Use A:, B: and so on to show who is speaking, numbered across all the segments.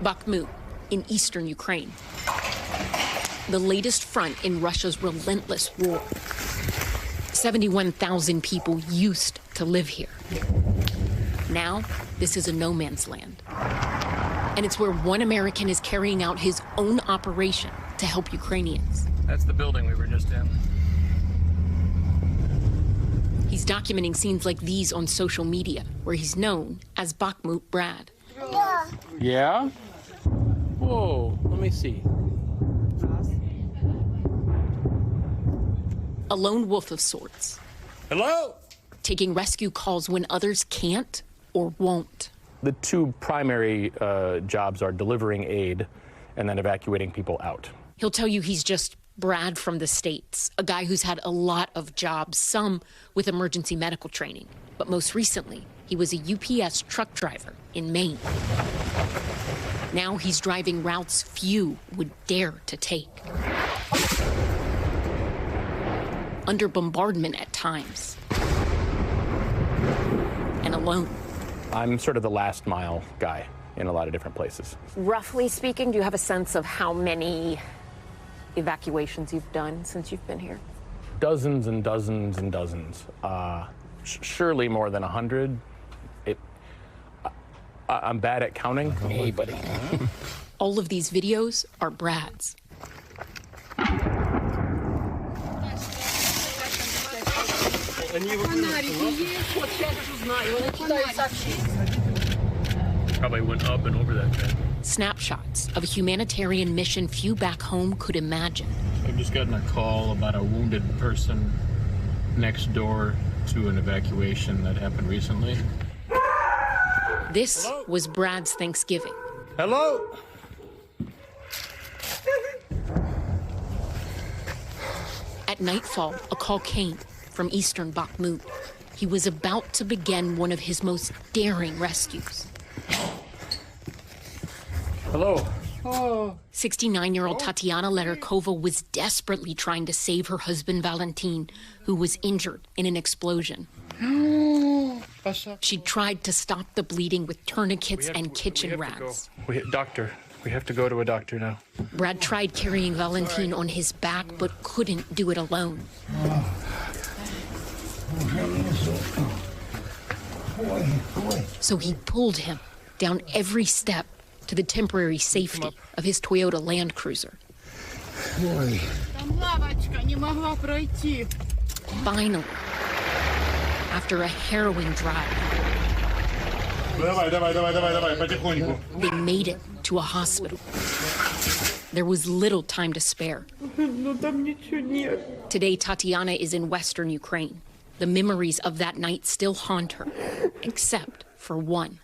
A: Bakhmut, in eastern Ukraine. The latest front in Russia's relentless war. 71,000 people used to live here. Now, this is a no man's land. And it's where one American is carrying out his own operation to help Ukrainians.
B: That's the building we were just in.
A: He's documenting scenes like these on social media, where he's known as Bakhmut Brad.
B: Yeah? Whoa, let me see.
A: A lone wolf of sorts.
B: Hello?
A: Taking rescue calls when others can't or won't.
C: The two primary jobs are delivering aid and then evacuating people out.
A: He'll tell you he's just Brad from the States, a guy who's had a lot of jobs, some with emergency medical training. But most recently, he was a UPS truck driver in Maine. Now he's driving routes few would dare to take. Under bombardment at times. And alone.
C: I'm sort of the last mile guy in a lot of different places.
D: Roughly speaking, do you have a sense of how many evacuations you've done since you've been here?
C: Dozens and dozens and dozens. Surely more than 100. I'm bad at counting. Hey, buddy.
A: All of these videos are Brad's.
B: Probably went up and over that thing.
A: Snapshots of a humanitarian mission few back home could imagine.
B: I've just gotten a call about a wounded person next door to an evacuation that happened recently.
A: This was Brad's Thanksgiving.
B: Hello?
A: At nightfall, a call came from eastern Bakhmut. He was about to begin one of his most daring rescues.
B: Hello.
A: 69-year-old Tatiana Lerikova was desperately trying to save her husband Valentin, who was injured in an explosion. She tried to stop the bleeding with tourniquets and kitchen rags.
B: Doctor. We have to go to a doctor now.
A: Brad tried carrying Valentin on his back, but couldn't do it alone. So he pulled him down every step to the temporary safety of his Toyota Land Cruiser. Finally, after a harrowing drive, they made it to a hospital. There was little time to spare. Today, Tatiana is in western Ukraine. The memories of that night still haunt her, except for one.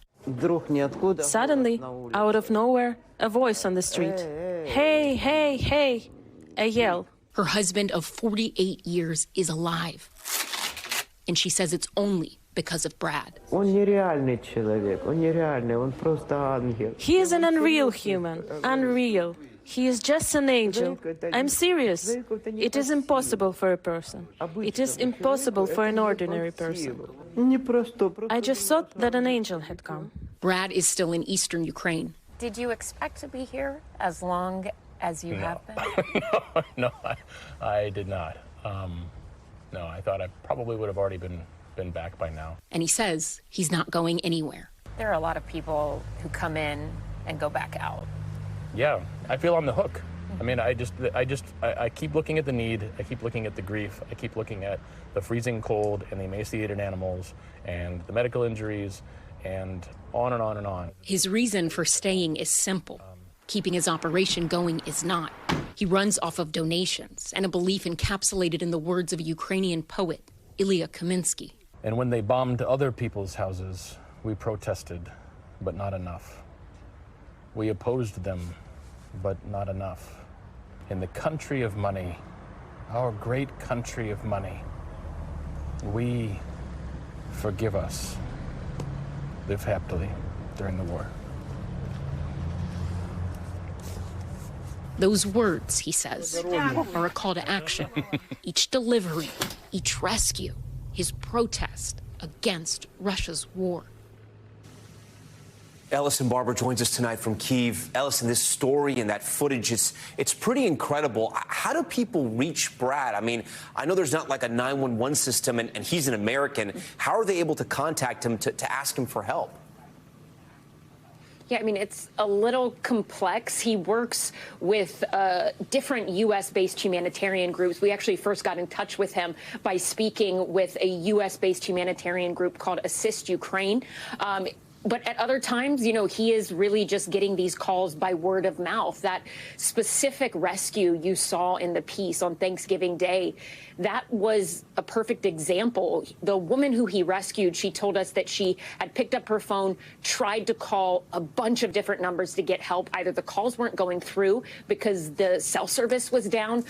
E: Suddenly, out of nowhere, a voice on the street. Hey, hey, hey, a yell.
A: Her husband of 48 years is alive. And she says it's only because of Brad.
E: He is an unreal human, unreal. He is just an angel. I'm serious. It is impossible for a person. It is impossible for an ordinary person. I just thought that an angel had come.
A: Brad is still in eastern Ukraine.
D: Did you expect to be here as long as you have been?
C: No, I did not. No, I thought I probably would have already been back by now.
A: And he says he's not going anywhere.
D: There are a lot of people who come in and go back out.
C: Yeah, I feel on the hook. I mean, I keep looking at the need, I keep looking at the grief, I keep looking at the freezing cold and the emaciated animals and the medical injuries and on and on and on.
A: His reason for staying is simple. Keeping his operation going is not. He runs off of donations and a belief encapsulated in the words of a Ukrainian poet, Ilya Kaminsky.
C: And when they bombed other people's houses, we protested, but not enough. We opposed them, but not enough. In the country of money, our great country of money, we, forgive us, live happily during the war.
A: Those words, he says, are a call to action. Each delivery, each rescue, his protest against Russia's war.
F: Ellison Barber joins us tonight from Kyiv. Ellison, this story and that footage, it's pretty incredible. How do people reach Brad? I mean, I know there's not like a 911 system, and he's an American. How are they able to contact him to ask him for help?
D: Yeah, I mean, it's a little complex. He works with different U.S.-based humanitarian groups. We actually first got in touch with him by speaking with a U.S.-based humanitarian group called Assist Ukraine. But at other times, you know, he is really just getting these calls by word of mouth. That specific rescue you saw in the piece on Thanksgiving Day, that was a perfect example. The woman who he rescued, she told us that she had picked up her phone, tried to call a bunch of different numbers to get help. Either the calls weren't going through because the cell service was down,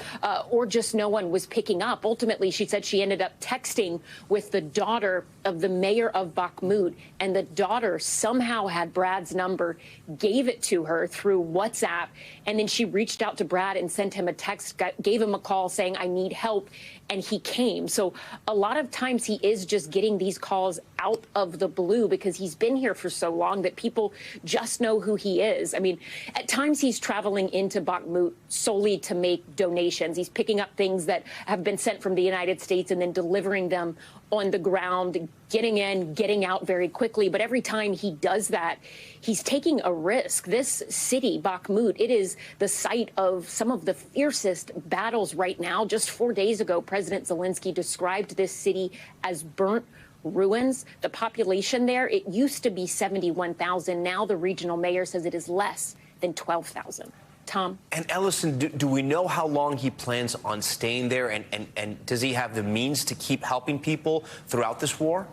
D: or just no one was picking up. Ultimately, she said she ended up texting with the daughter of the mayor of Bakhmut, and the daughter somehow had Brad's number, gave it to her through WhatsApp, and then she reached out to Brad and sent him a text, gave him a call saying, I need help, and he came. So a lot of times he is just getting these calls out of the blue because he's been here for so long that people just know who he is. I mean, at times he's traveling into Bakhmut solely to make donations. He's picking up things that have been sent from the United States and then delivering them on the ground, getting in, getting out very quickly. But every time he does that, he's taking a risk. This city, Bakhmut, it is the site of some of the fiercest battles right now. Just 4 days ago, President Zelensky described this city as burnt ruins. The population there, it used to be 71,000. Now the regional mayor says it is less than 12,000. Tom?
F: And Ellison, do we know how long he plans on staying there? And does he have the means to keep helping people throughout this war?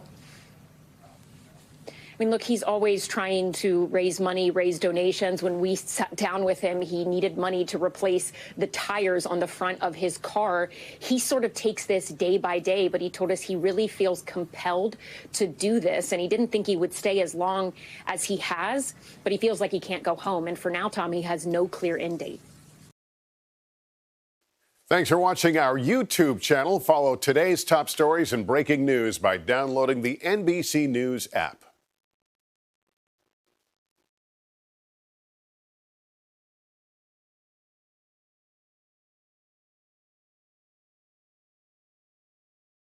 D: I mean, look, he's always trying to raise money, raise donations. When we sat down with him, he needed money to replace the tires on the front of his car. He sort of takes this day by day, but he told us he really feels compelled to do this. And he didn't think he would stay as long as he has, but he feels like he can't go home. And for now, Tom, he has no clear end date.
G: Thanks for watching our YouTube channel. Follow today's top stories and breaking news by downloading the NBC News app.